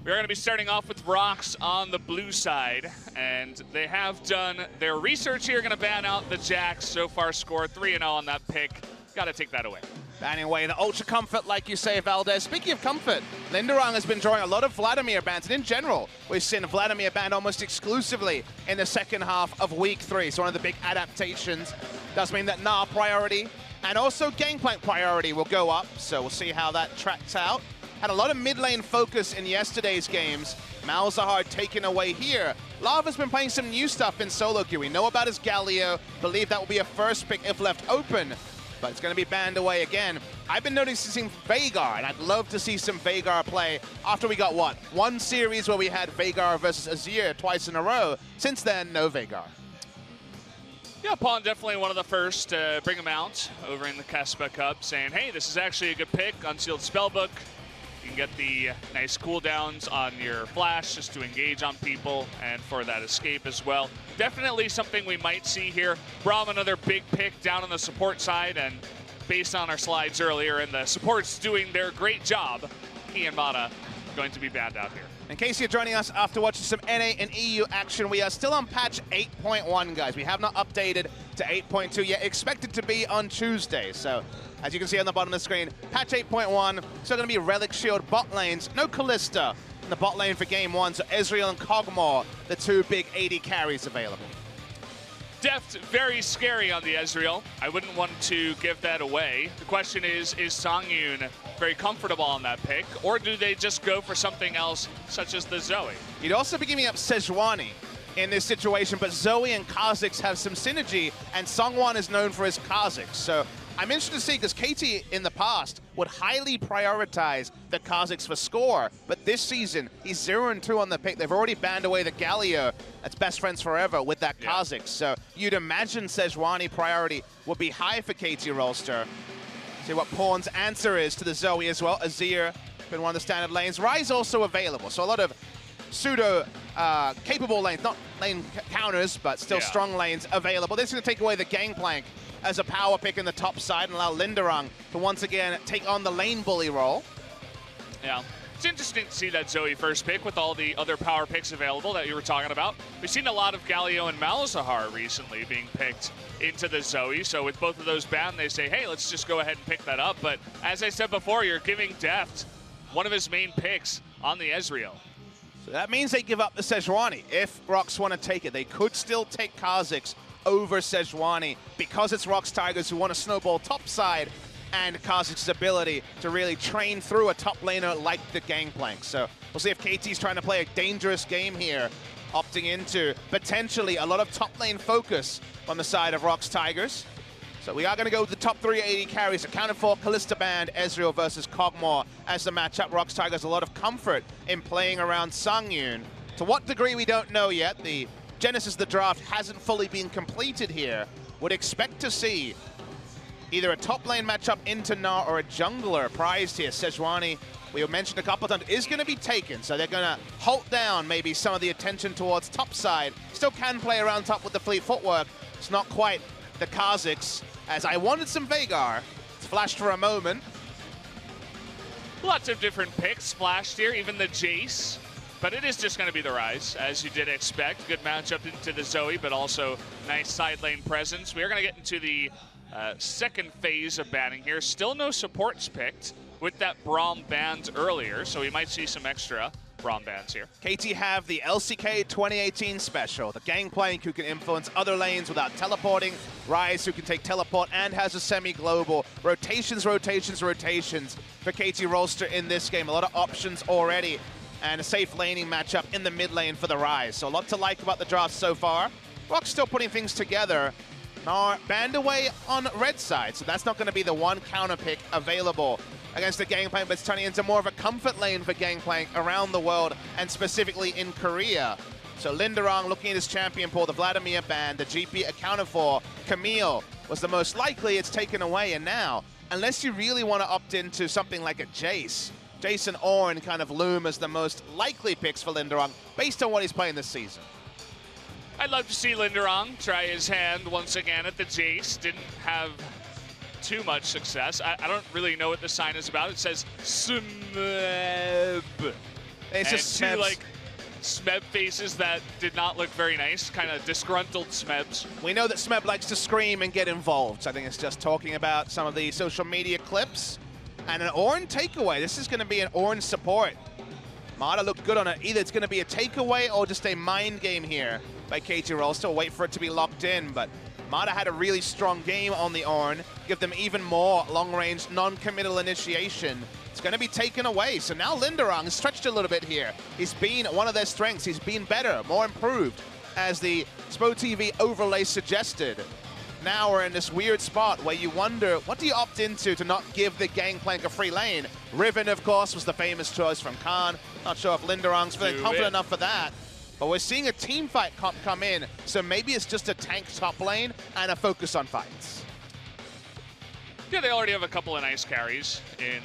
We're going to be starting off with ROX on the blue side, and they have done their research here. Going to ban out the Jax. So far scored 3-0 on that pick. Got to take that away. Banning away the Ultra Comfort, like you say, Valdez. Speaking of comfort, Linderung has been drawing a lot of Vladimir bans, and in general, we've seen Vladimir banned almost exclusively in the second half of Week 3. So one of the big adaptations does mean that Gnar priority and also Gangplank priority will go up, so we'll see how that tracks out. Had a lot of mid lane focus in yesterday's games. Malzahar taken away here. Lava's been playing some new stuff in solo queue. We know about his Galio, believe that will be a first pick if left open, but it's going to be banned away again. I've been noticing Veigar, and I'd love to see some Veigar play after we got, what, one series where we had Veigar versus Azir twice in a row. Since then, no Veigar. Yeah, Pawn definitely one of the first to bring him out over in the Caspa Cup, saying, hey, this is actually a good pick, Unsealed Spellbook. You can get the nice cooldowns on your flash just to engage on people and for that escape as well. Definitely something we might see here. Braum, another big pick down on the support side, and based on our slides earlier, and the support's doing their great job, he and Mata going to be banned out here. In case you're joining us after watching some NA and EU action, we are still on patch 8.1, guys. We have not updated to 8.2 yet. Expected to be on Tuesday. So, as you can see on the bottom of the screen, patch 8.1, still going to be Relic Shield bot lanes. No Kalista in the bot lane for game 1, so Ezreal and Kog'Maw, the two big 80 carries available. Deft, very scary on the Ezreal. I wouldn't want to give that away. The question is Songyun very comfortable on that pick, or do they just go for something else, such as the Zoe? You'd also be giving up Sejuani in this situation, but Zoe and Kha'Zix have some synergy, and Songwon is known for his Kha'Zix. So I'm interested to see, because KT in the past would highly prioritize the Kha'Zix for score, but this season, he's 0-2 on the pick. They've already banned away the Galio. That's best friends forever with that Kha'Zix. So you'd imagine Sejuani priority would be high for KT Rolster. See what Pawn's answer is to the Zoe as well. Azir, been one of the standard lanes. Ryze also available, so a lot of pseudo capable lanes, not lane counters, but still strong lanes available. This is going to take away the Gangplank as a power pick in the top side and allow Linderung to once again take on the lane bully role. Yeah, it's interesting to see that Zoe first pick with all the other power picks available that you were talking about. We've seen a lot of Galio and Malzahar recently being picked into the Zoe, so with both of those banned, they say, hey, let's just go ahead and pick that up. But as I said before, you're giving Deft one of his main picks on the Ezreal. So that means they give up the Sejuani. If ROX want to take it, they could still take Kha'Zix over Sejuani because it's ROX Tigers who want to snowball top side, and Kha'Zix's ability to really train through a top laner like the Gangplank. So we'll see if KT's trying to play a dangerous game here, opting into potentially a lot of top lane focus on the side of ROX Tigers. So we are going to go with the top 380 carries accounted for. Kalista banned, Ezreal versus Kog'Maw as the matchup. ROX Tigers a lot of comfort in playing around Songyun. To what degree we don't know yet. The Genesis of the draft hasn't fully been completed here. Would expect to see either a top lane matchup into Gnar or a jungler prized here. Sejuani, we mentioned a couple of times, is going to be taken, so they're going to halt down maybe some of the attention towards top side. Still can play around top with the fleet footwork. It's not quite the Kha'Zix, as I wanted some Veigar. It's flashed for a moment. Lots of different picks flashed here, even the Jace. But it is just going to be the Ryze, as you did expect. Good matchup into the Zoe, but also nice side lane presence. We are going to get into the second phase of banning here. Still no supports picked with that Braum banned earlier, so we might see some extra Braum bans here. KT have the LCK 2018 special, the Gangplank who can influence other lanes without teleporting, Ryze who can take teleport and has a semi-global. Rotations for KT Rolster in this game. A lot of options already, and a safe laning matchup in the mid lane for the Ryze. So a lot to like about the draft so far. ROX still putting things together. Gnar banned away on red side, so that's not going to be the one counter pick available against the Gangplank, but it's turning into more of a comfort lane for Gangplank around the world, and specifically in Korea. So Linderung looking at his champion pool, the Vladimir ban, the GP accounted for. Camille was the most likely, it's taken away, and now, unless you really want to opt into something like a Jace, Jace and Ornn kind of loom as the most likely picks for Linderung based on what he's playing this season. I'd love to see Linderung try his hand once again at the Jace. Didn't have too much success. I don't really know what the sign is about. It says Smeb. It's and just two, Smebs. like, Smeb faces that did not look very nice, kind of disgruntled Smebs. We know that Smeb likes to scream and get involved. So I think it's just talking about some of the social media clips. And an Ornn takeaway. This is going to be an Ornn support. Mata looked good on it. Either it's going to be a takeaway or just a mind game here by KT Rolster. Wait for it to be locked in, but Mata had a really strong game on the Ornn. Give them even more long-range, non-committal initiation. It's going to be taken away. So now Linderong has stretched a little bit here. He's been one of their strengths. He's been better, more improved, as the SpoTV overlay suggested. Now we're in this weird spot where you wonder, what do you opt into to not give the Gangplank a free lane? Riven, of course, was the famous choice from Khan. Not sure if Linderong's feeling confident enough for that. But we're seeing a team fight come in, so maybe it's just a tank top lane and a focus on fights. Yeah, they already have a couple of nice carries in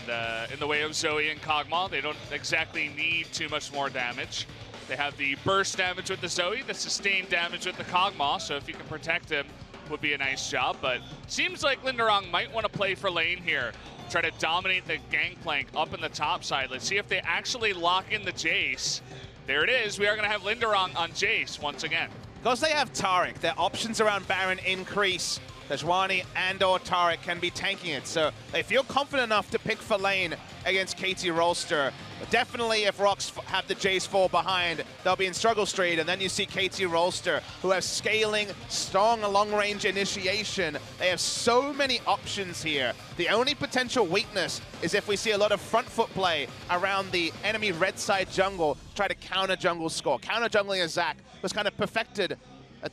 the way of Zoe and Kog'Maw. They don't exactly need too much more damage. They have the burst damage with the Zoe, the sustained damage with the Kog'Maw, so if you can protect him, would be a nice job. But seems like Linderong might want to play for lane here, try to dominate the Gangplank up in the top side. Let's see if they actually lock in the Jace. There it is. We are going to have Linderong on Jace once again. Because they have Taric, their options around Baron increase. Sejuani and or Taric can be tanking it, so they feel confident enough to pick for lane against KT Rolster. But definitely if ROX have the Jace fall behind, they'll be in struggle street, and then you see KT Rolster, who have scaling, strong long-range initiation. They have so many options here. The only potential weakness is if we see a lot of front foot play around the enemy red side jungle, try to counter jungle score. Counter jungling as Zac was kind of perfected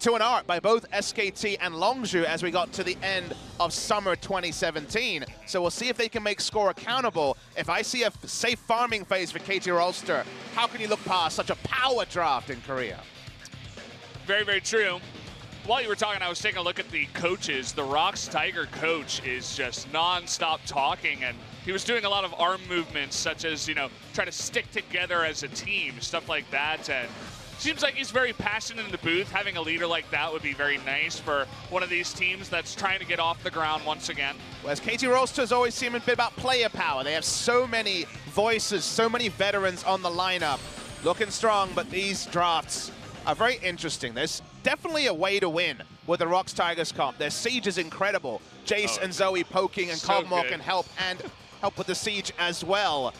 to an art by both SKT and Longzhu as we got to the end of summer 2017. So we'll see if they can make score accountable. If I see a safe farming phase for KT Rolster, how can you look past such a power draft in Korea? Very, very true. While you were talking, I was taking a look at the coaches. The ROX Tiger coach is just non-stop talking, and he was doing a lot of arm movements, such as, you know, try to stick together as a team, stuff like that. And seems like he's very passionate in the booth. Having a leader like that would be very nice for one of these teams that's trying to get off the ground once again. Whereas KT Rolster's always seemed a bit about player power. They have so many voices, so many veterans on the lineup. Looking strong, but these drafts are very interesting. There's definitely a way to win with the ROX Tigers comp. Their siege is incredible. Jace and Zoe poking, and so Kog'Maw can help with the siege as well.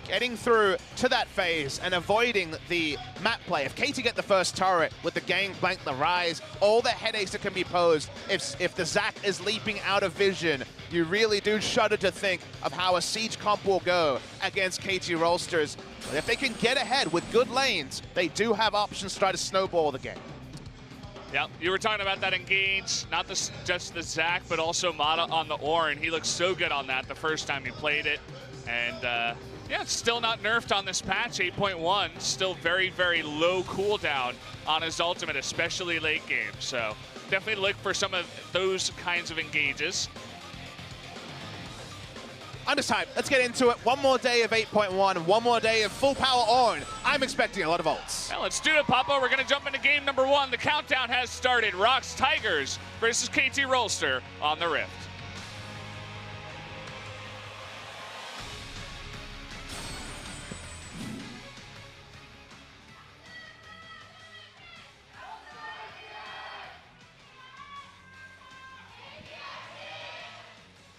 Getting through to that phase and avoiding the map play. If KT get the first turret with the Gangplank, the Rise, all the headaches that can be posed, if the Zac is leaping out of vision, you really do shudder to think of how a siege comp will go against KT Rolsters. But if they can get ahead with good lanes, they do have options to try to snowball the game. Yeah, you were talking about that engage, not just the Zac, but also Mata on the Ornn. He looked so good on that the first time he played it. And yeah, it's still not nerfed on this patch, 8.1. Still very, very low cooldown on his ultimate, especially late game. So definitely look for some of those kinds of engages. I'm just hyped. Let's get into it. One more day of 8.1, one more day of full power Ornn. I'm expecting a lot of ults. Well, let's do it, Papa. We're going to jump into game number 1. The countdown has started. ROX Tigers versus KT Rolster on the Rift.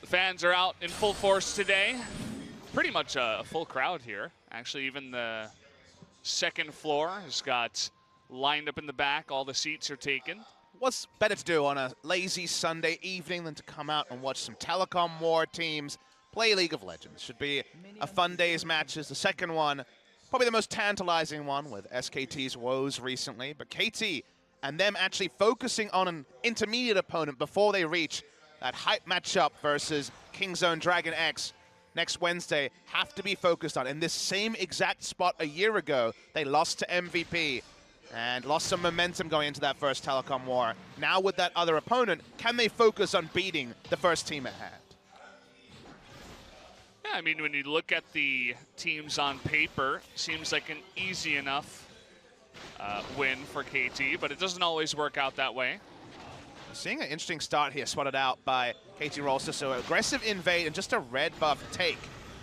Fans are out in full force today. Pretty much a full crowd here. Actually, even the second floor has got lined up in the back. All the seats are taken. What's better to do on a lazy Sunday evening than to come out and watch some telecom war teams play League of Legends? Should be a fun day's matches. The second one, probably the most tantalizing one with SKT's woes recently. But KT and them actually focusing on an intermediate opponent before they reach that hype matchup versus Kingzone Dragon X next Wednesday have to be focused on. In this same exact spot a year ago, they lost to MVP and lost some momentum going into that first telecom war. Now with that other opponent, can they focus on beating the first team at hand? Yeah, I mean, when you look at the teams on paper, seems like an easy enough win for KT, but it doesn't always work out that way. Seeing an interesting start here spotted out by KT Rolster. So aggressive invade and just a red buff take.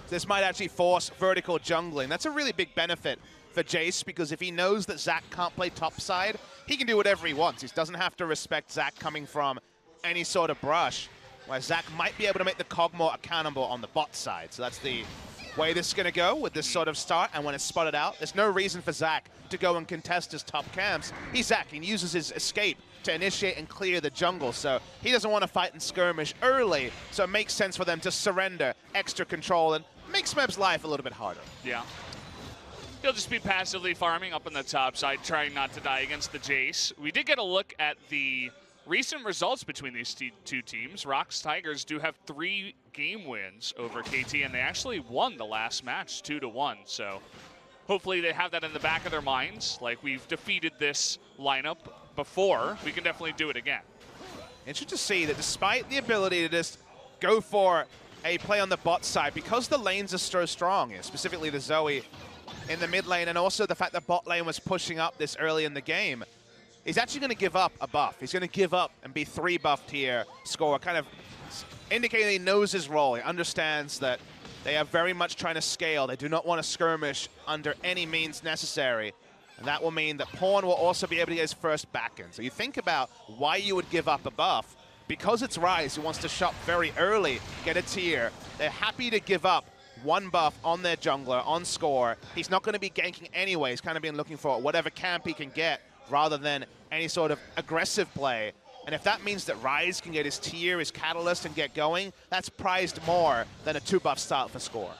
This might actually force vertical jungling. That's a really big benefit for Jace, because if he knows that Zach can't play topside, he can do whatever he wants. He doesn't have to respect Zach coming from any sort of brush, where Zach might be able to make the Cog more accountable on the bot side. So that's the way this is going to go with this sort of start, and when it's spotted out, there's no reason for Zach to go and contest his top camps. He's Zach, he uses his escape to initiate and clear the jungle, so he doesn't want to fight and skirmish early, so it makes sense for them to surrender extra control and make Smeb's life a little bit harder. Yeah. He'll just be passively farming up on the top side, trying not to die against the Jace. We did get a look at the recent results between these two teams. ROX Tigers do have 3 game wins over KT, and they actually won the last match 2-1. So hopefully they have that in the back of their minds. Like, we've defeated this lineup before, we can definitely do it again. Interesting to see that despite the ability to just go for a play on the bot side, because the lanes are so strong, specifically the Zoe in the mid lane, and also the fact that bot lane was pushing up this early in the game, he's actually going to give up a buff. He's going to give up and be 3 buffed here, score, kind of indicating he knows his role. He understands that they are very much trying to scale. They do not want to skirmish under any means necessary. And that will mean that Pawn will also be able to get his first back in. So you think about why you would give up a buff. Because it's Rise who wants to shop very early, get a tier. They're happy to give up 1 buff on their jungler, on score. He's not going to be ganking anyway. He's kind of been looking for whatever camp he can get rather than any sort of aggressive play. And if that means that Rise can get his tier, his catalyst, and get going, that's prized more than a 2-buff start for score.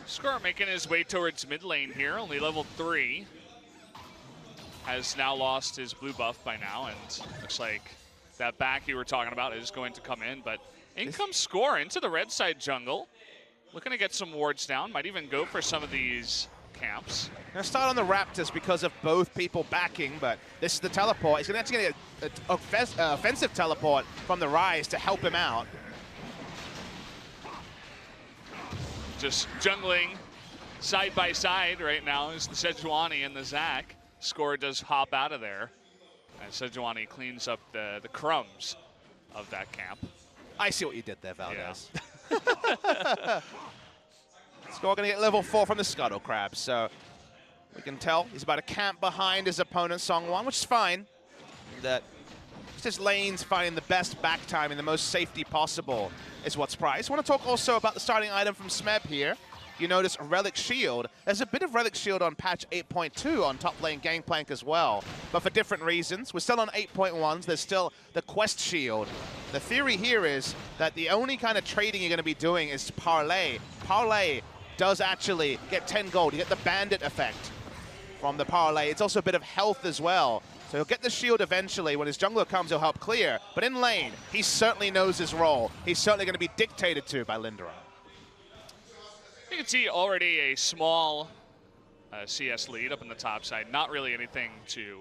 Score making his way towards mid lane here, only level 3. Has now lost his blue buff by now, and looks like that back you were talking about is going to come in. But in comes Score into the red side jungle. Looking to get some wards down, might even go for some of these camps. Going to start on the Raptors because of both people backing, but this is the teleport. He's going to actually get an offensive teleport from the Rise to help him out. Just jungling side by side right now is the Sejuani and the Zac. Score does hop out of there, and Sejuani cleans up the crumbs of that camp. I see what you did there, Valdez. Yeah. Score going to get level 4 from the Scuttle Crab, so we can tell he's about to camp behind his opponent, Songwon, which is fine. That just lanes finding the best back time and the most safety possible is what's prized. I want to talk also about the starting item from Smeb here. You notice Relic Shield. There's a bit of Relic Shield on patch 8.2 on top lane Gangplank as well, but for different reasons. We're still on 8.1s. There's still the Quest Shield. The theory here is that the only kind of trading you're going to be doing is Parlay. Parlay does actually get 10 gold. You get the Bandit effect from the Parlay. It's also a bit of health as well. So he'll get the shield eventually. When his jungler comes, he'll help clear. But in lane, he certainly knows his role. He's certainly going to be dictated to by Linderer. You can see already a small CS lead up in the top side. Not really anything to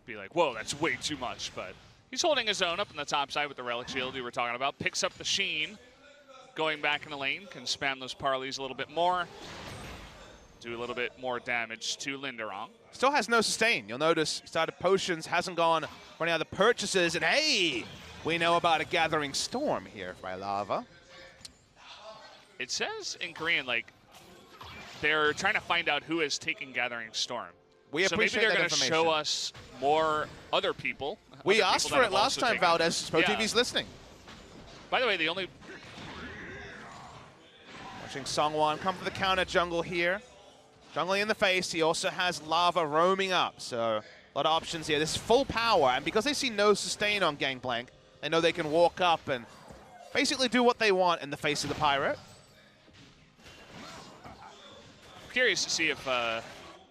be like, whoa, that's way too much. But he's holding his own up in the top side with the Relic Shield you were talking about. Picks up the Sheen. Going back in the lane, can spam those parleys a little bit more. Do a little bit more damage to Linderer. Still has no sustain. You'll notice he started potions, hasn't gone for any other purchases, and hey, we know about a Gathering Storm here by Lava. It says in Korean, like, they're trying to find out who is taking Gathering Storm. We so maybe they're going to show us more other people. We asked for it last time, Valdez. ProTV's listening. By the way, the only... Watching Songwon come for the counter jungle here. Jungling in the face, he also has Lava roaming up, so a lot of options here. This is full power, and because they see no sustain on Gangplank, they know they can walk up and basically do what they want in the face of the Pirate. Curious to see if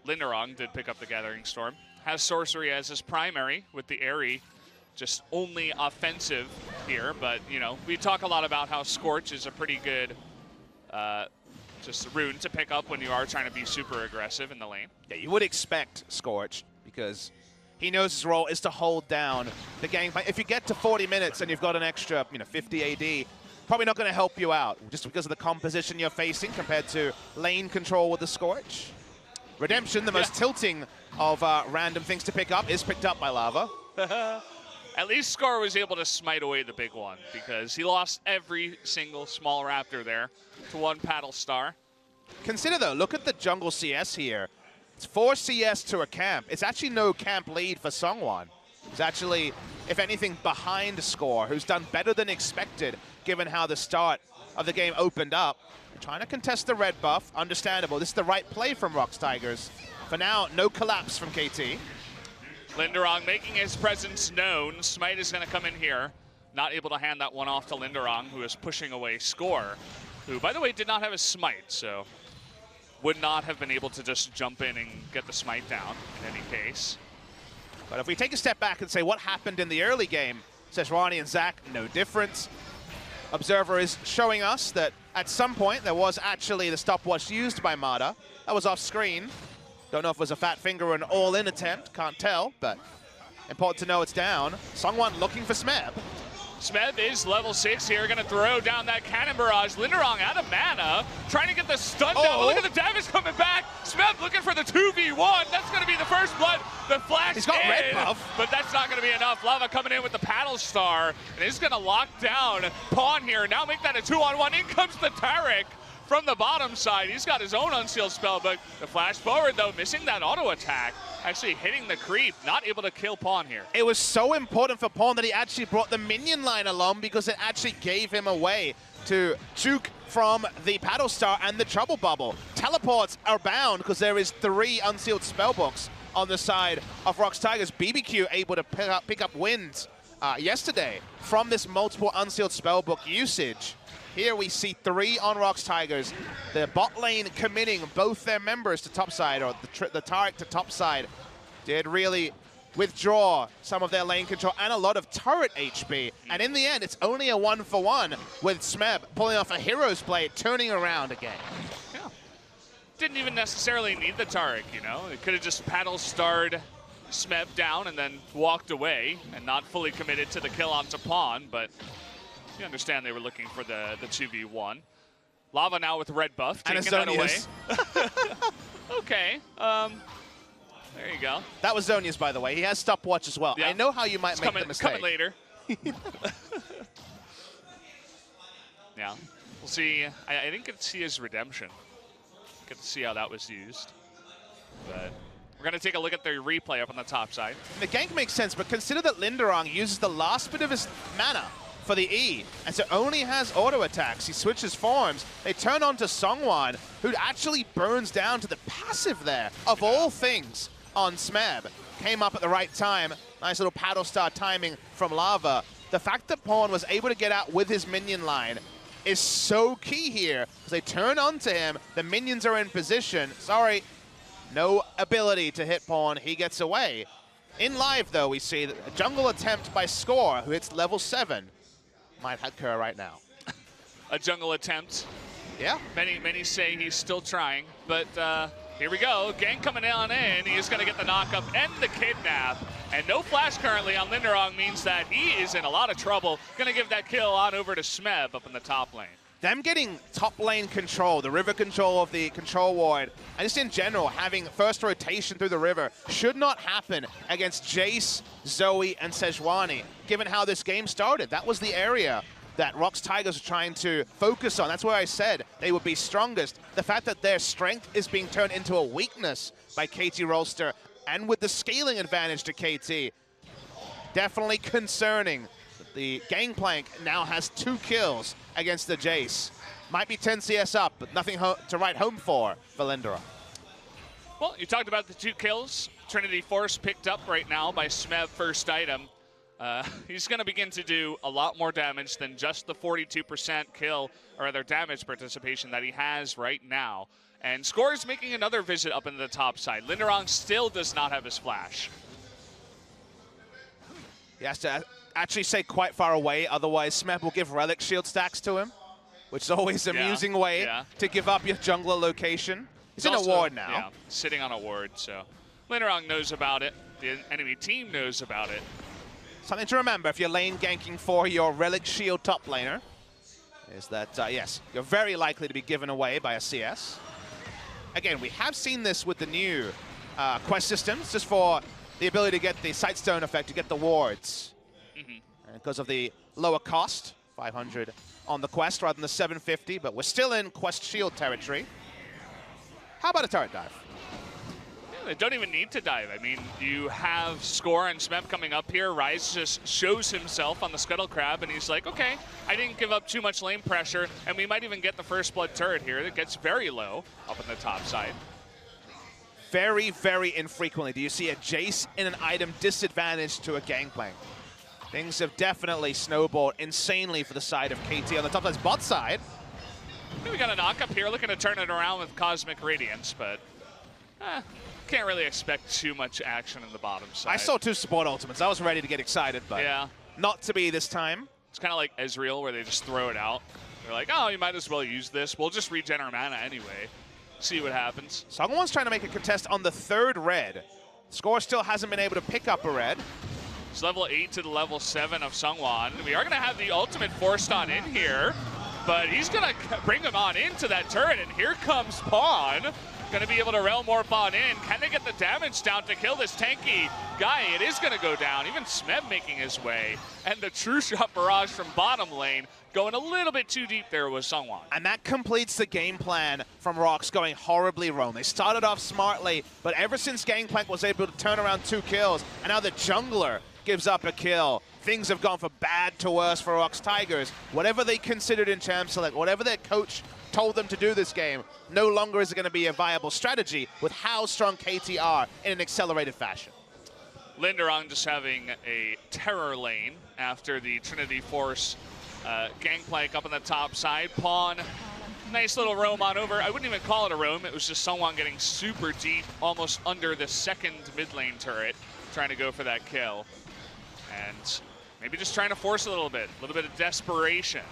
Linderer did pick up the Gathering Storm. Has Sorcery as his primary with the Aerie, just only offensive here, but, you know, we talk a lot about how Scorch is a pretty good just a rune to pick up when you are trying to be super aggressive in the lane. Yeah, you would expect Scorch because he knows his role is to hold down the game. If you get to 40 minutes and you've got an extra, 50 AD, probably not going to help you out just because of the composition you're facing compared to lane control with the Scorch. Redemption, the most tilting of random things to pick up, is picked up by Lava. At least Scar was able to smite away the big one because he lost every single small raptor there to one paddle star. Consider, though, look at the jungle CS here. It's 4 CS to a camp. It's actually no camp lead for Songwon. It's actually, if anything, behind the score, who's done better than expected, given how the start of the game opened up. Trying to contest the red buff, understandable. This is the right play from ROX Tigers. For now, no collapse from KT. Linderong making his presence known. Smite is going to come in here. Not able to hand that one off to Linderong, who is pushing away Score, who, by the way, did not have a Smite, so would not have been able to just jump in and get the Smite down in any case. But if we take a step back and say what happened in the early game, Sejuani and Zach, no difference. Observer is showing us that at some point there was actually the stopwatch used by Mada. That was off screen. Don't know if it was a fat finger or an all-in attempt, can't tell, but important to know it's down. Songwon looking for Smeb. Smeb is level 6 here, gonna throw down that cannon barrage. Linderong out of mana, trying to get the stun down. Look at the damage coming back. Smeb looking for the 2v1. That's gonna be the first blood. The flash He's got in, red buff. but that's not gonna be enough. Lava coming in with the paddle star, and he's gonna lock down Pawn here. Now make that a 2-on-1. In comes the Taric from the bottom side. He's got his own unsealed spellbook. The flash forward, though, missing that auto attack. Actually hitting the creep, not able to kill Pawn here. It was so important for Pawn that he actually brought the minion line along because it actually gave him a way to juke from the paddle star and the trouble bubble. Teleports are bound because there is 3 unsealed spellbooks on the side of ROX Tigers. BBQ able to pick up wins yesterday from this multiple unsealed spellbook usage. Here we see 3 on ROX Tigers. The bot lane committing both their members to topside, or the Taric to topside, did really withdraw some of their lane control and a lot of turret HP. And in the end, it's only a 1-for-1 with Smeb pulling off a hero's blade, turning around again. Yeah. Didn't even necessarily need the Taric, you know? It could have just paddle starred Smeb down and then walked away and not fully committed to the kill onto Pawn, but you understand they were looking for the 2v1. Lava now with red buff, taking that away. Okay, there you go. That was Zonia's, by the way. He has stopwatch as well. Yeah. I know how you might make the mistake. Coming later. Yeah, we'll see. I didn't get to see his redemption. Get to see how that was used. But we're going to take a look at the replay up on the top side. The gank makes sense, but consider that Linderong uses the last bit of his mana for the E, and so only has auto attacks. He switches forms. They turn on to Songwon, who actually burns down to the passive there, of all things, on Smeb. Came up at the right time. Nice little paddle star timing from Lava. The fact that Pawn was able to get out with his minion line is so key here, because they turn onto him, the minions are in position. Sorry, no ability to hit Pawn. He gets away. In live, though, we see a jungle attempt by Score, who hits level 7. Might occur right now. A jungle attempt. Yeah. Many say he's still trying, but here we go. Gang coming on in. He's going to get the knock-up and the kidnap. And no flash currently on Linderong means that he is in a lot of trouble. Going to give that kill on over to Smeb up in the top lane. Them getting top lane control, the river control of the control ward, and just in general, having first rotation through the river should not happen against Jace, Zoe, and Sejuani, given how this game started. That was the area that ROX Tigers are trying to focus on. That's where I said they would be strongest. The fact that their strength is being turned into a weakness by KT Rolster, and with the scaling advantage to KT, definitely concerning. The Gangplank now has 2 kills against the Jace. Might be 10 CS up, but nothing to write home for Linderong. Well, you talked about the 2 kills. Trinity Force picked up right now by Smeb, first item. He's going to begin to do a lot more damage than just the 42% kill, or rather damage participation that he has right now. And Score is making another visit up into the top side. Linderong still does not have his flash. He has to actually stay quite far away, otherwise Smeb will give relic shield stacks to him, which is always an amusing way to give up your jungler location. He's in a ward now. Yeah, sitting on a ward, so Linderong knows about it. The enemy team knows about it. Something to remember if you're lane ganking for your relic shield top laner is that, yes, you're very likely to be given away by a CS. Again, we have seen this with the new quest systems, just for the ability to get the Sightstone effect, to get the wards. Because of the lower cost, 500 on the quest rather than the 750, but we're still in quest shield territory. How about a turret dive? They don't even need to dive. I mean, you have Score and Smeb coming up here. Rise just shows himself on the Scuttle Crab, and he's like, okay, I didn't give up too much lane pressure, and we might even get the first blood turret here. It gets very low up on the top side. Very, very infrequently do you see a Jace in an item disadvantage to a Gangplank. Things have definitely snowballed insanely for the side of KT on the top side. Bot side. We got a knock up here, looking to turn it around with Cosmic Radiance, but can't really expect too much action in the bottom side. I saw 2 support ultimates. I was ready to get excited, but yeah, not to be this time. It's kind of like Ezreal, where they just throw it out. They're like, oh, you might as well use this. We'll just regen our mana anyway. See what happens. Sungwon's trying to make a contest on the 3rd red. Score still hasn't been able to pick up a red. It's level 8 to the level 7 of Sungwon. We are going to have the ultimate forced on in here, but he's going to bring him on into that turret, and here comes Pawn. Going to be able to Realm Warp on in. Can they get the damage down to kill this tanky guy? It is going to go down. Even Smeb making his way. And the true shot barrage from bottom lane going a little bit too deep there was Sungwon. And that completes the game plan from ROX going horribly wrong. They started off smartly, but ever since Gangplank was able to turn around 2 kills, and now the jungler gives up a kill, things have gone from bad to worse for ROX Tigers. Whatever they considered in Champ Select, whatever their coach told them to do this game, no longer is it going to be a viable strategy with how strong KT are in an accelerated fashion. Linderong just having a terror lane after the Trinity Force Gangplank up on the top side. Pawn, nice little roam on over. I wouldn't even call it a roam. It was just Sungwon getting super deep, almost under the 2nd mid lane turret, trying to go for that kill. And maybe just trying to force a little bit of desperation.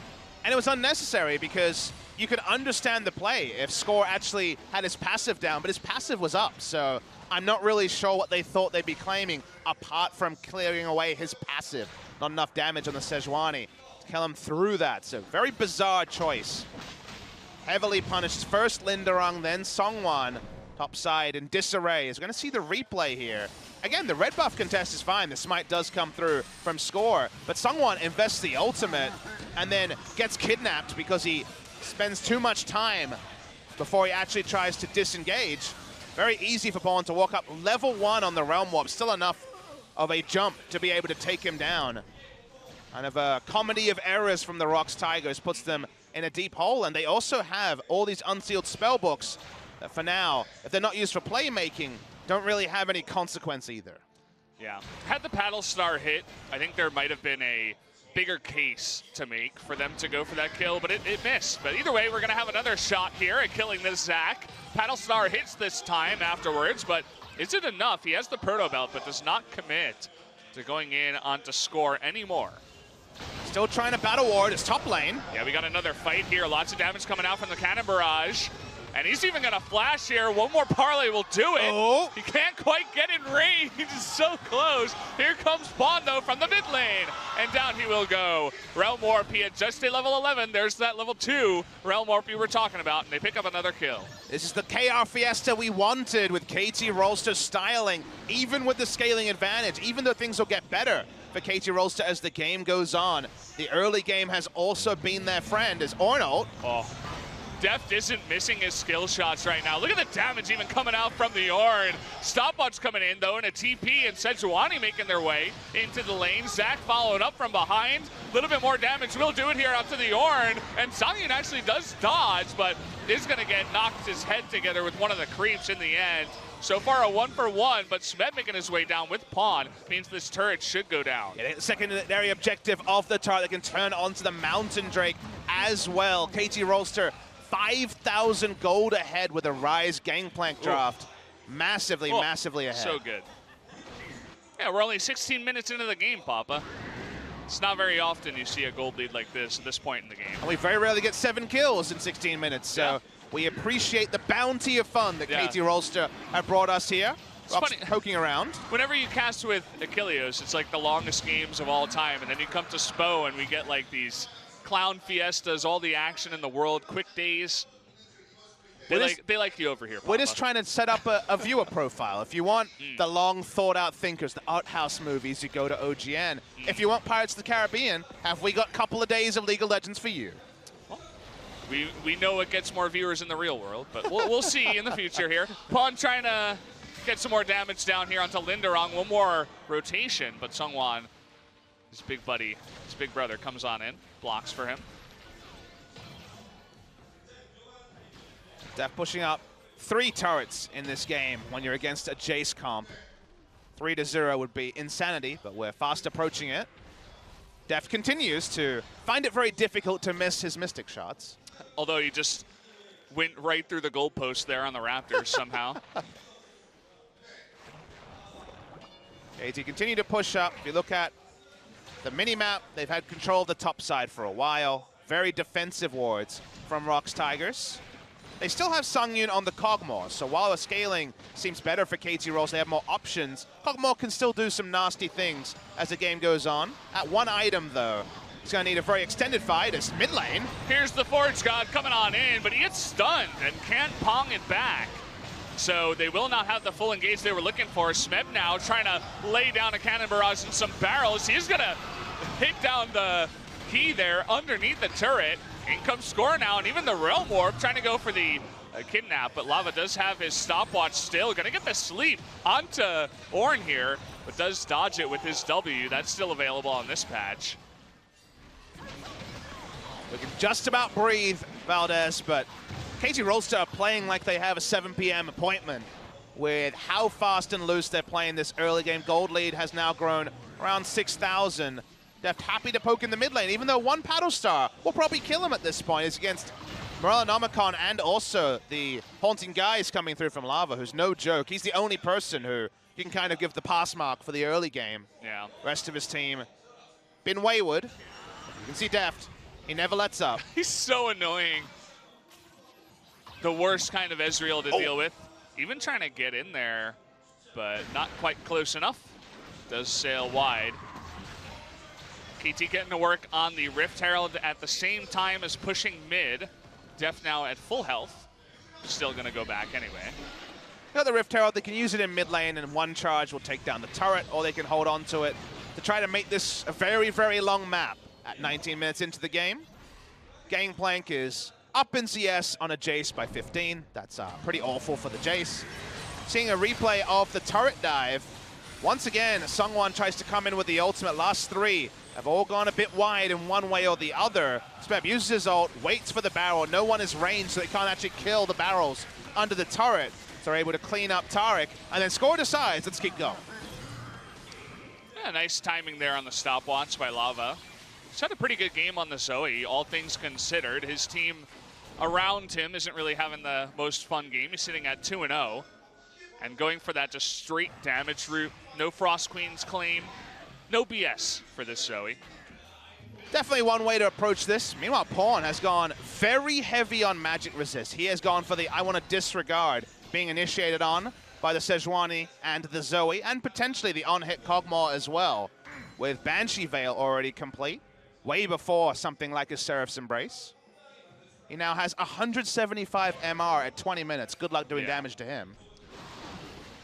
And it was unnecessary because you could understand the play if Score actually had his passive down, but his passive was up. So I'm not really sure what they thought they'd be claiming apart from clearing away his passive. Not enough damage on the Sejuani to kill him through that. So very bizarre choice. Heavily punished. First Linderong, then Sungwon. Top side in disarray. Is going to see the replay here. Again, the red buff contest is fine. The smite does come through from Score, but Sungwon invests the ultimate and then gets kidnapped because he spends too much time before he actually tries to disengage. Very easy for Pawn to walk up level 1 on the Realm Warp. Still enough of a jump to be able to take him down. Kind of a comedy of errors from the ROX Tigers puts them in a deep hole, and they also have all these unsealed spellbooks that for now, if they're not used for playmaking, don't really have any consequence either. Yeah. Had the Paddle Star hit, I think there might have been a bigger case to make for them to go for that kill, but it missed. But either way, we're going to have another shot here at killing this Zac. Paddle Star hits this time afterwards, but is it enough? He has the Proto Belt, but does not commit to going in onto Score anymore. Still trying to battle ward his top lane. Yeah, we got another fight here. Lots of damage coming out from the Cannon Barrage. And he's even going to flash here. One more parlay will do it. Oh. He can't quite get in range. He's so close. Here comes Pawn, though, from the mid lane. And down he will go. Realm Warp, he had just a level 11. There's that level 2 Realm Warp you were talking about. And they pick up another kill. This is the KR Fiesta we wanted with KT Rolster styling, even with the scaling advantage, even though things will get better for KT Rolster as the game goes on. The early game has also been their friend as Ornold. Oh. Deft isn't missing his skill shots right now. Look at the damage even coming out from the Ornn. Stopwatch coming in, though, and a TP, and Sejuani making their way into the lane. Zac following up from behind. A little bit more damage will do it here up to the Ornn. And Sangyun actually does dodge, but is going to get knocked his head together with one of the creeps in the end. So far, a 1-for-1, but Smeb making his way down with Pawn means this turret should go down. Yeah, the secondary objective of the turret that can turn onto the Mountain Drake as well. KT Rolster 5,000 gold ahead with a Rise Gangplank draft. Massively ahead. So good. Yeah, we're only 16 minutes into the game, Papa. It's not very often you see a gold lead like this at this point in the game. And we very rarely get 7 kills in 16 minutes, so we appreciate the bounty of fun that KT Rolster have brought us here. It's funny, poking around. Whenever you cast with Achilleos, it's like the longest games of all time, and then you come to Spo and we get like these clown fiestas, all the action in the world, quick days. They like you over here, Papa. We're just trying to set up a viewer profile. If you want the long thought-out thinkers, the art house movies, you go to OGN. If you want Pirates of the Caribbean, have we got a couple of days of League of Legends for you? Well, We know it gets more viewers in the real world, but we'll see in the future here. Pawn trying to get some more damage down here onto Linderong. One more rotation, but Seongwon, his big buddy, his big brother, comes on in, blocks for him. Def pushing up 3 turrets in this game when you're against a Jace comp. 3-0 would be insanity, but we're fast approaching it. Def continues to find it very difficult to miss his Mystic shots. Although he just went right through the goalpost there on the Raptors somehow. KT continue to push up. If you look at the mini-map, they've had control of the top side for a while. Very defensive wards from ROX Tigers. They still have Sungyun on the Kog'Maw, so while the scaling seems better for KT Rolls, they have more options. Kog'Maw can still do some nasty things as the game goes on. At 1 item, though, he's going to need a very extended fight as mid lane. Here's the Forge God coming on in, but he gets stunned and can't pong it back. So they will not have the full engage they were looking for. Smeb now trying to lay down a cannon barrage and some barrels. He's going to hit down the key there underneath the turret. In comes Score now, and even the Realm Warp trying to go for the kidnap, but Lava does have his stopwatch still. Gonna get the sleep onto Ornn here, but does dodge it with his W. That's still available on this patch. We can just about breathe, Valdez, but KT Rolster are playing like they have a 7 p.m. appointment with how fast and loose they're playing this early game. Gold lead has now grown around 6,000. Def happy to poke in the mid lane, even though 1 Paddle Star will probably kill him at this point. It's against Morellonomicon and also the Haunting Guys coming through from Lava, who's no joke. He's the only person who you can kind of give the pass mark for the early game. Yeah. Rest of his team been wayward. You can see Deft. He never lets up. He's so annoying. The worst kind of Ezreal to deal with. Even trying to get in there, but not quite close enough. Does sail wide. KT getting to work on the Rift Herald at the same time as pushing mid. Def now at full health. Still gonna go back anyway. You know, the Rift Herald, they can use it in mid lane and 1 charge will take down the turret, or they can hold on to it to try to make this a very, very long map at 19 minutes into the game. Gangplank is up in CS on a Jace by 15. That's pretty awful for the Jace. Seeing a replay of the turret dive. Once again, Seongwon tries to come in with the ultimate. Last 3 have all gone a bit wide in one way or the other. Smeb uses his ult, waits for the barrel. No one is ranged, so they can't actually kill the barrels under the turret. So they're able to clean up Taric, and then Score decides, let's keep going. Yeah, nice timing there on the stopwatch by Lava. He's had a pretty good game on the Zoe, all things considered. His team around him isn't really having the most fun game. He's sitting at 2-0. And going for that just straight damage route. No Frost Queen's claim. No BS for this Zoe. Definitely one way to approach this. Meanwhile, Pawn has gone very heavy on magic resist. He has gone for the I want to disregard being initiated on by the Sejuani and the Zoe, and potentially the on-hit Kog'Maw as well, with Banshee Veil already complete, way before something like a Seraph's Embrace. He now has 175 MR at 20 minutes. Good luck doing damage to him.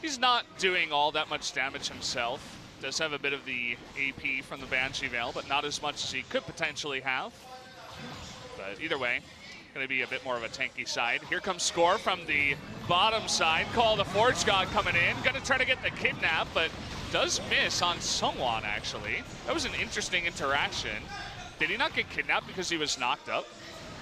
He's not doing all that much damage himself. Does have a bit of the AP from the Banshee Veil, but not as much as he could potentially have. But either way, going to be a bit more of a tanky side. Here comes Score from the bottom side. Call the Forge God coming in. Going to try to get the kidnap, but does miss on Seongwon, actually. That was an interesting interaction. Did he not get kidnapped because he was knocked up?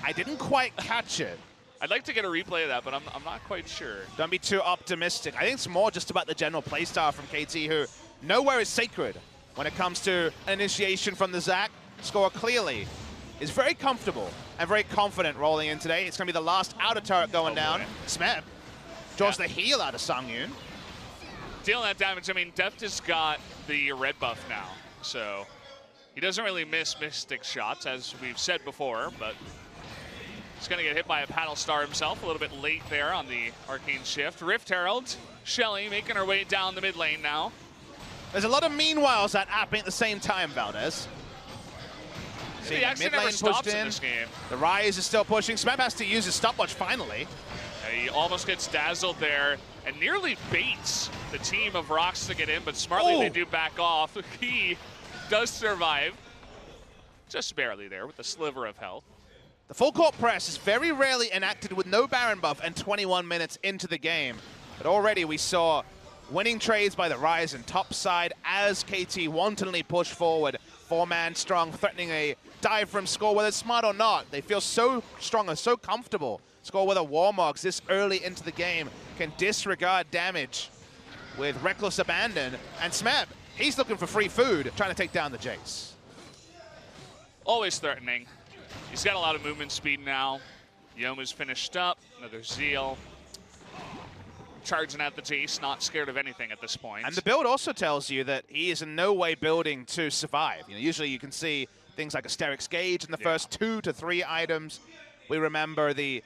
I didn't quite catch it. I'd like to get a replay of that, but I'm not quite sure. Don't be too optimistic. I think it's more just about the general playstyle from KT, who nowhere is sacred when it comes to an initiation from the Zac. Score clearly is very comfortable and very confident rolling in today. It's going to be the last outer turret going down. Smeb draws the heal out of Sungyun. Dealing that damage, I mean, Deft has got the red buff now, so he doesn't really miss Mystic shots, as we've said before, but he's going to get hit by a Paddle Star himself a little bit late there on the Arcane Shift. Rift Herald, Shelly making her way down the mid lane now. There's a lot of meanwhiles that happening at the same time, Valdez. The action never stops in this game. The Rise is still pushing. Smeb has to use his stopwatch finally. He almost gets dazzled there and nearly baits the team of ROX to get in, but smartly they do back off. He does survive, just barely there with a sliver of health. The full court press is very rarely enacted with no Baron buff and 21 minutes into the game. But already we saw winning trades by the Rise and top side as KT wantonly push forward. 4-man strong, threatening a dive from score, whether it's smart or not. They feel so strong and so comfortable. Score with a Warmogs this early into the game can disregard damage with reckless abandon. And Smeb, he's looking for free food, trying to take down the Jace. Always threatening. He's got a lot of movement speed now. Yoma's finished up, another Zeal. Charging at the Jace, not scared of anything at this point. And the build also tells you that he is in no way building to survive. You know, usually you can see things like Asterix Gauge in the first 2 to 3 items. We remember the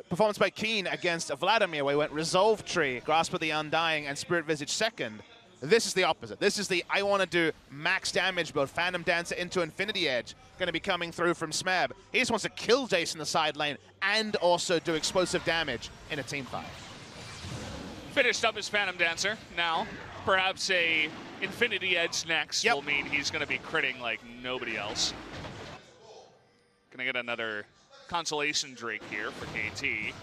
performance by Keen against Vladimir, where he went Resolve Tree, Grasp of the Undying, and Spirit Visage second. This is the opposite. This is the I want to do max damage build. Phantom Dancer into Infinity Edge going to be coming through from Smeb. He just wants to kill Jace in the side lane and also do explosive damage in a team fight. Finished up his Phantom Dancer. Now, perhaps a Infinity Edge next will mean he's going to be critting like nobody else. Going to get another Consolation Drake here for KT.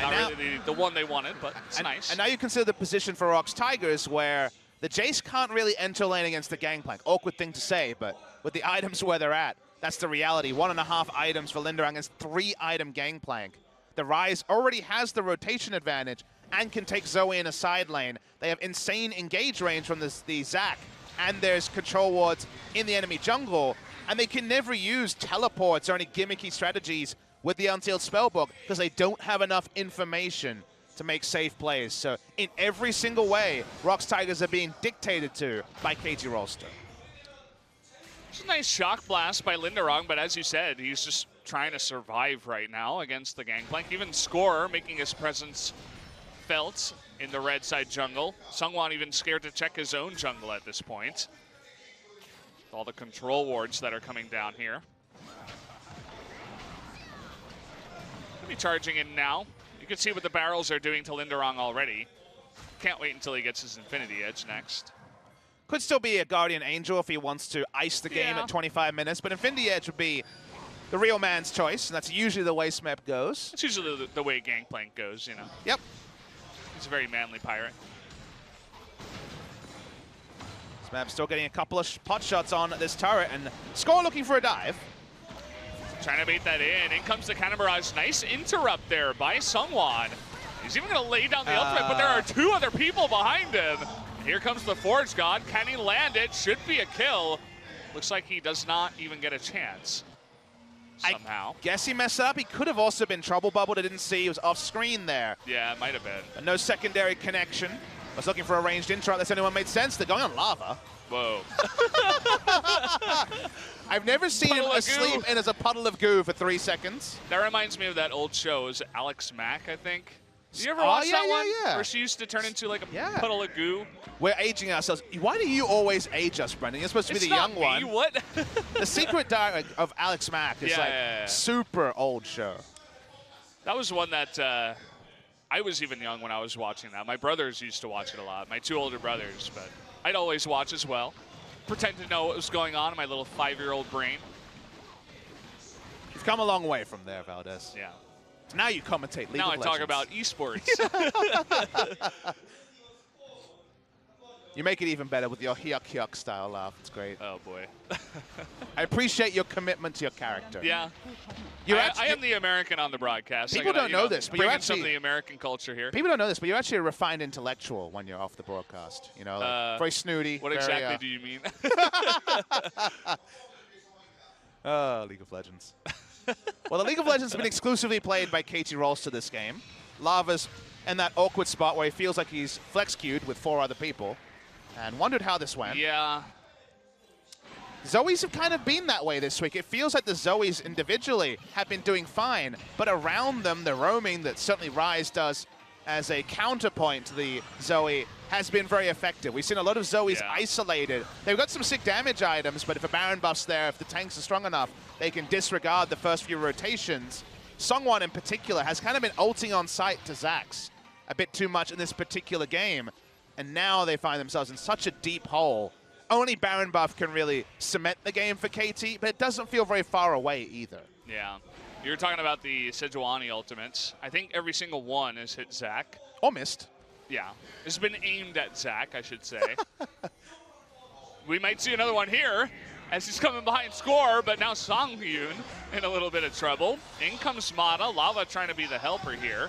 Not now, really the one they wanted, but it's nice. And now you consider the position for ROX Tigers where the Jace can't really enter lane against the Gangplank. Awkward thing to say, but with the items where they're at, that's the reality. 1.5 items for Linderang against 3-item Gangplank. The Rise already has the rotation advantage and can take Zoe in a side lane. They have insane engage range from the Zac, and there's control wards in the enemy jungle, and they can never use teleports or any gimmicky strategies with the Unsealed Spellbook because they don't have enough information to make safe plays. So in every single way, ROX Tigers are being dictated to by KT Rolster. It's a nice shock blast by Linderang, but as you said, he's just trying to survive right now against the Gangplank. Even Scorer making his presence felt in the red side jungle. Sungwon even scared to check his own jungle at this point. With all the control wards that are coming down here. Be charging in now. You can see what the barrels are doing to Linderang already. Can't wait until he gets his Infinity Edge next. Could still be a Guardian Angel if he wants to ice the game at 25 minutes, but Infinity Edge would be the real man's choice, and that's usually the way Smeb goes. It's usually the way Gangplank goes, you know. Yep. He's a very manly pirate. Smeb still getting a couple of pot shots on this turret, and Score looking for a dive. Trying to bait that in. In comes the Cannon Barrage. Nice interrupt there by Sungwon. He's even going to lay down the ultimate, but there are 2 other people behind him. Here comes the Forge God. Can he land it? Should be a kill. Looks like he does not even get a chance somehow. I guess he messed up. He could have also been trouble bubbled. I didn't see. He was off screen there. Yeah, it might have been. But no secondary connection. Was looking for a ranged interrupt. That's the only one made sense. They're going on lava. Whoa. I've never seen him asleep and as a puddle of goo for 3 seconds. That reminds me of that old show. It was Alex Mack, I think. Did you ever watch that one? Yeah. Where she used to turn into like a puddle of goo? We're aging ourselves. Why do you always age us, Brendan? You're supposed to be the young one. What? The Secret Diary of Alex Mack is super old show. That was one that I was even young when I was watching that. My brothers used to watch it a lot. My 2 older brothers, but I'd always watch as well. Pretend to know what was going on in my little 5-year-old brain. You've come a long way from there, Valdez. Yeah. Now you commentate League of Legends. Now I talk about esports. You make it even better with your hyuk style laugh. It's great. Oh, boy. I appreciate your commitment to your character. Yeah. I am the American on the broadcast. People don't know this, but you're actually some of the American culture here. People don't know this, but you're actually a refined intellectual when you're off the broadcast. You know, like very snooty. What exactly do you mean? Oh, League of Legends. Well, the League of Legends has been exclusively played by KT Rolster this game. Lava's in that awkward spot where he feels like he's flex-queued with 4 other people, and wondered how this went. Yeah. Zoes have kind of been that way this week. It feels like the Zoes individually have been doing fine, but around them, the roaming that certainly Rise does as a counterpoint to the Zoe has been very effective. We've seen a lot of Zoes isolated. They've got some sick damage items, but if a Baron buff's there, if the tanks are strong enough, they can disregard the first few rotations. Sungwon in particular has kind of been ulting on site to Zax a bit too much in this particular game, and now they find themselves in such a deep hole. Only Baron buff can really cement the game for KT, but it doesn't feel very far away either. Yeah. You're talking about the Sejuani ultimates. I think every single one has hit Zach. Or missed. Yeah. It's been aimed at Zach, I should say. We might see another one here as he's coming behind score, but now Songyun in a little bit of trouble. In comes Mata. Lava trying to be the helper here.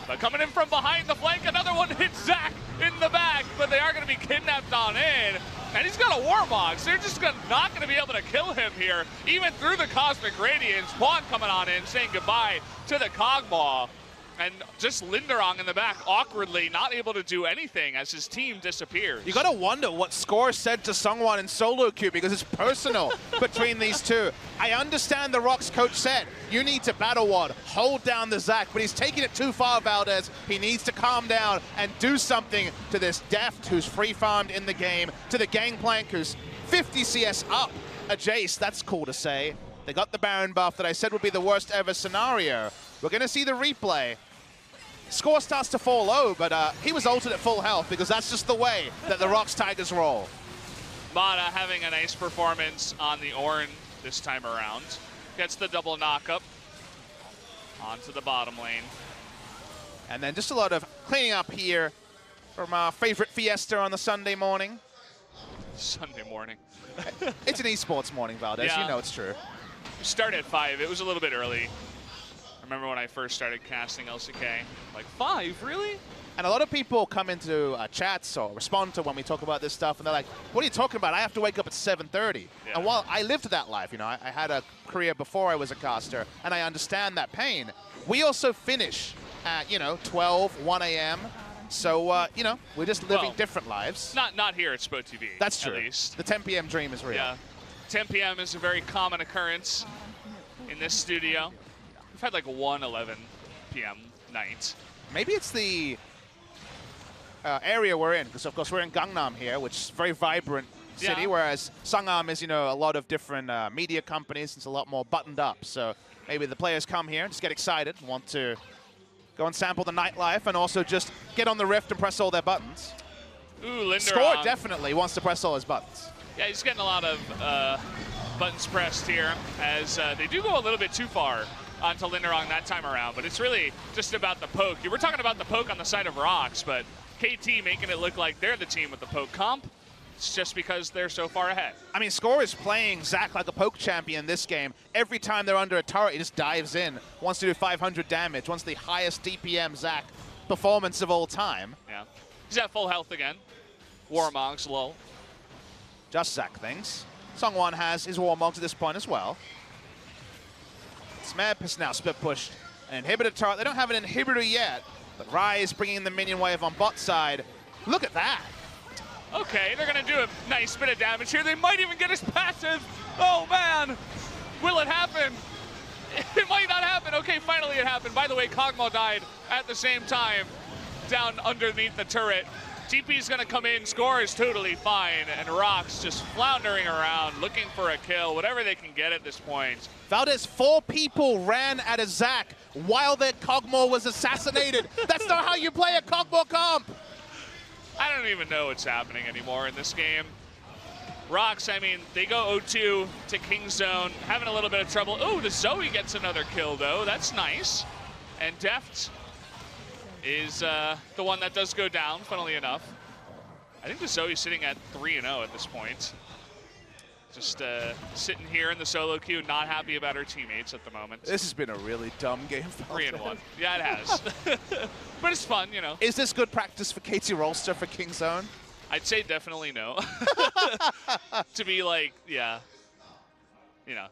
But coming in from behind the flank, another one hits Zach in the back, but they are going to be kidnapped on in. And he's got a Warmogs. They're just not going to be able to kill him here, even through the Cosmic Radiance. Juan coming on in, saying goodbye to the Kog'Maw. And just Linderong in the back, awkwardly not able to do anything as his team disappears. You got to wonder what Score said to Sungwon in solo queue, because it's personal between these two. I understand the ROX coach said, you need to battle ward, hold down the Zac, but he's taking it too far, Valdez. He needs to calm down and do something to this Deft, who's free farmed in the game, to the Gangplank, who's 50 CS up a Jace. That's cool to say. They got the Baron buff that I said would be the worst ever scenario. We're going to see the replay. Score starts to fall low, but he was ulted at full health because that's just the way that the ROX Tigers roll. Mata having a nice performance on the Ornn this time around. Gets the double knock-up onto the bottom lane. And then just a lot of cleaning up here from our favorite Fiesta on the Sunday morning. Sunday morning. It's an esports morning, Valdez. Yeah. You know it's true. We started at 5. It was a little bit early. I remember when I first started casting LCK. Like, 5? Really? And a lot of people come into chats or respond to when we talk about this stuff, and they're like, what are you talking about? I have to wake up at 7:30. Yeah. And while I lived that life, you know, I had a career before I was a caster, and I understand that pain. We also finish at, you know, 12, 1 a.m. So, you know, we're just living different lives. Not here at Spo TV. That's true. At least. The 10 p.m. dream is real. Yeah. 10 p.m. is a very common occurrence in this studio. We've had like 11 p.m. night. Maybe it's the area we're in, because of course we're in Gangnam here, which is a very vibrant city, whereas Sangam is, you know, a lot of different media companies. It's a lot more buttoned up. So maybe the players come here and just get excited and want to go and sample the nightlife and also just get on the Rift and press all their buttons. Ooh, Linderong. Score definitely wants to press all his buttons. Yeah, he's getting a lot of buttons pressed here as they do go a little bit too far onto Linderong that time around, but it's really just about the poke. You were talking about the poke on the side of ROX, but KT making it look like they're the team with the poke comp. It's just because they're so far ahead. I mean, Score is playing Zac like a poke champion this game. Every time they're under a turret, he just dives in, wants to do 500 damage, wants the highest DPM Zac performance of all time. Yeah. He's at full health again. Warmogs low. Just Zac things. Sungwon has his Warmogs at this point as well. Smeb has now split pushed an inhibitor turret. They don't have an inhibitor yet, but Rise bringing in the minion wave on bot side. Look at that. Okay, they're going to do a nice bit of damage here. They might even get his passive. Oh, man. Will it happen? It might not happen. Okay, finally it happened. By the way, Kog'Maw died at the same time down underneath the turret. TP's going to come in. Score is totally fine. And ROX just floundering around, looking for a kill, whatever they can get at this point. Valdez, 4 people ran at a Zac while their Kog'Maw was assassinated. That's not how you play a Kog'Maw comp. I don't even know what's happening anymore in this game. ROX, I mean, they go 0-2 to King Zone, having a little bit of trouble. Oh, the Zoe gets another kill, though. That's nice. And Deft is the one that does go down, funnily enough. I think the Zoe's sitting at 3-0 at this point. Just sitting here in the solo queue, not happy about her teammates at the moment. This has been a really dumb game. 3-1. Yeah, it has. But it's fun, you know. Is this good practice for Katie Rolster for King Zone? I'd say definitely no. To be like, yeah. You know,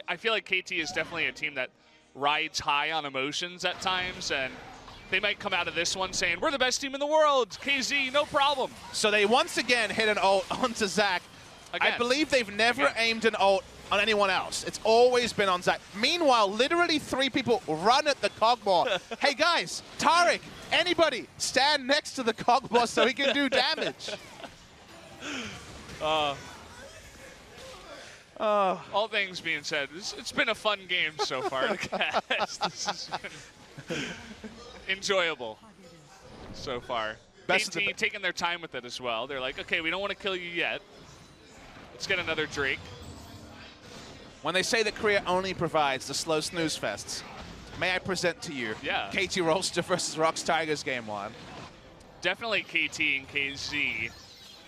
I feel like KT is definitely a team that rides high on emotions at times, and they might come out of this one saying, we're the best team in the world, KZ, no problem. So they once again hit an ult onto Zac. Again. I believe they've never aimed an ult on anyone else. It's always been on Zac. Meanwhile, literally 3 people run at the Kog'Maw. Hey guys, Tariq, anybody, stand next to the Kog'Maw so he can do damage. All things being said, it's been a fun game so far to cast. This has been enjoyable so far. KT taking their time with it as well. They're like, okay, we don't want to kill you yet. Let's get another Drake. When they say that Korea only provides the slow snooze fests, may I present to you KT Rolster versus ROX Tigers Game 1. Definitely KT and KZ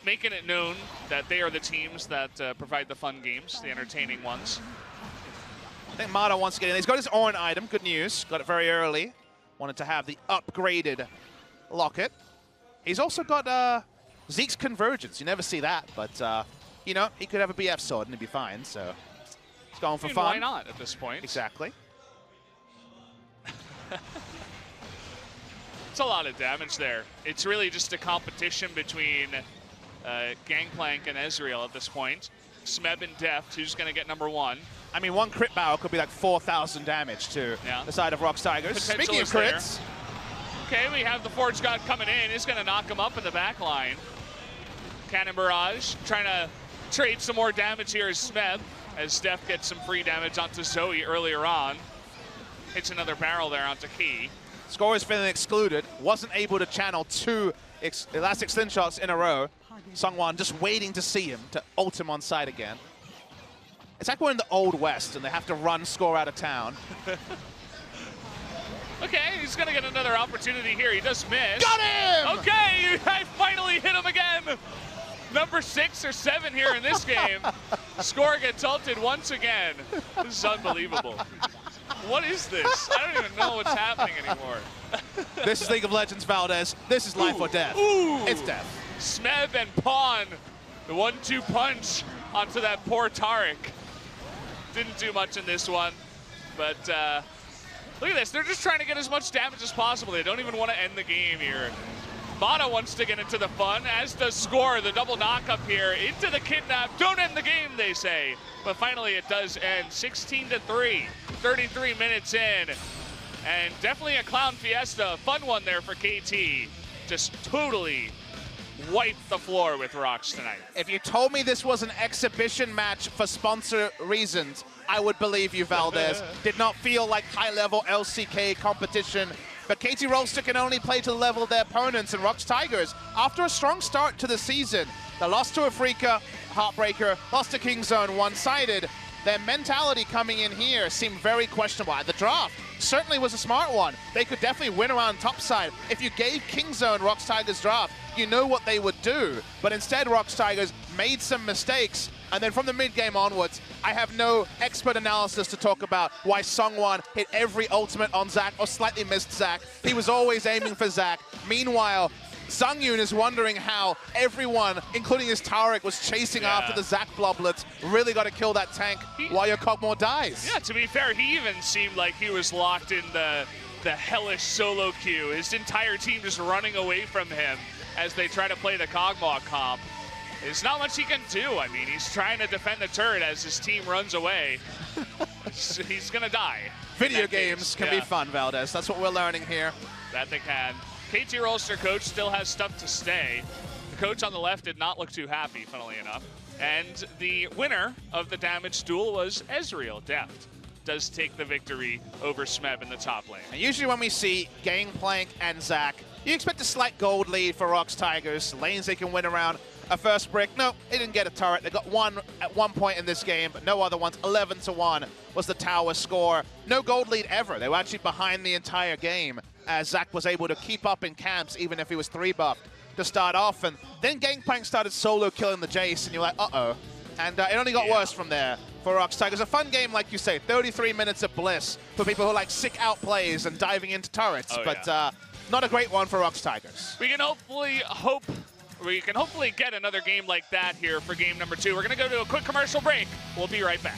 making it known that they are the teams that provide the fun games, the entertaining ones. I think Mata wants to get in. He's got his Ornn item. Good news. Got it very early. Wanted to have the upgraded locket. He's also got Zeke's Convergence. You never see that, but you know, he could have a BF sword and he'd be fine, so he's going for fun. Why not at this point? Exactly. It's a lot of damage there. It's really just a competition between Gangplank and Ezreal at this point. Smeb and Deft, who's going to get #1. I mean, one crit barrel could be like 4,000 damage to the side of ROX Tigers. Speaking of crits. There. Okay, we have the Forge God coming in. He's going to knock him up in the back line. Cannon Barrage trying to trade some more damage here as Smeb, as Deft gets some free damage onto Zoe earlier on. Hits another barrel there onto Key. Score is feeling excluded. Wasn't able to channel 2 elastic slingshots in a row. Sungwon just waiting to see him to ult him on side again. It's like we're in the Old West and they have to run Score out of town. Okay, he's going to get another opportunity here. He does miss. Got him! Okay, I finally hit him again. Number 6 or 7 here in this game. Score gets ulted once again. This is unbelievable. What is this? I don't even know what's happening anymore. This is League of Legends, Valdez. This is life or death. Ooh. It's death. Smeb and Pawn, the 1-2 punch onto that poor Taric. Didn't do much in this one, but look at this. They're just trying to get as much damage as possible. They don't even want to end the game here. Mata wants to get into the fun, as does Score. The double knock up here into the kidnap. Don't end the game, they say. But finally it does end. 16-3, 33 minutes in. And definitely a clown fiesta. A fun one there for KT. Just totally wiped the floor with ROX tonight. If you told me this was an exhibition match for sponsor reasons, I would believe you, Valdez. Did not feel like high-level LCK competition. But KT Rolster can only play to the level of their opponents, and ROX Tigers, after a strong start to the season, they lost to Afrika, Heartbreaker, lost to Kingzone one-sided. Their mentality coming in here seemed very questionable. The draft certainly was a smart one. They could definitely win around topside. If you gave Kingzone ROX Tigers draft, you know what they would do. But instead, ROX Tigers made some mistakes. And then from the mid-game onwards, I have no expert analysis to talk about why Sungwon hit every ultimate on Zac or slightly missed Zac. He was always aiming for Zac. Meanwhile, Sungyun is wondering how everyone, including his Taric, was chasing after the Zac bloblets. Really got to kill that tank while your Kog'Maw dies. Yeah, to be fair, he even seemed like he was locked in the hellish solo queue. His entire team just running away from him as they try to play the Kog'Maw comp. There's not much he can do. I mean, he's trying to defend the turret as his team runs away. He's going to die. Video games can be fun, Valdez. That's what we're learning here. That they can. KT Rolster coach still has stuff to stay. The coach on the left did not look too happy, funnily enough. And the winner of the damage duel was Ezreal. Deft does take the victory over Smeb in the top lane. And usually when we see Gangplank and Zac, you expect a slight gold lead for ROX Tigers. Lanes they can win around. A first brick, no, they didn't get a turret. They got one at one point in this game, but no other ones. 11-1 was the tower score. No gold lead ever. They were actually behind the entire game as Zac was able to keep up in camps even if he was 3-buffed to start off. And then Gangplank started solo killing the Jace, and you're like, uh-oh. And it only got worse from there for ROX Tigers. A fun game, like you say, 33 minutes of bliss for people who like sick outplays and diving into turrets, not a great one for ROX Tigers. We can hopefully get another game like that here for game number 2. We're going to go to a quick commercial break. We'll be right back.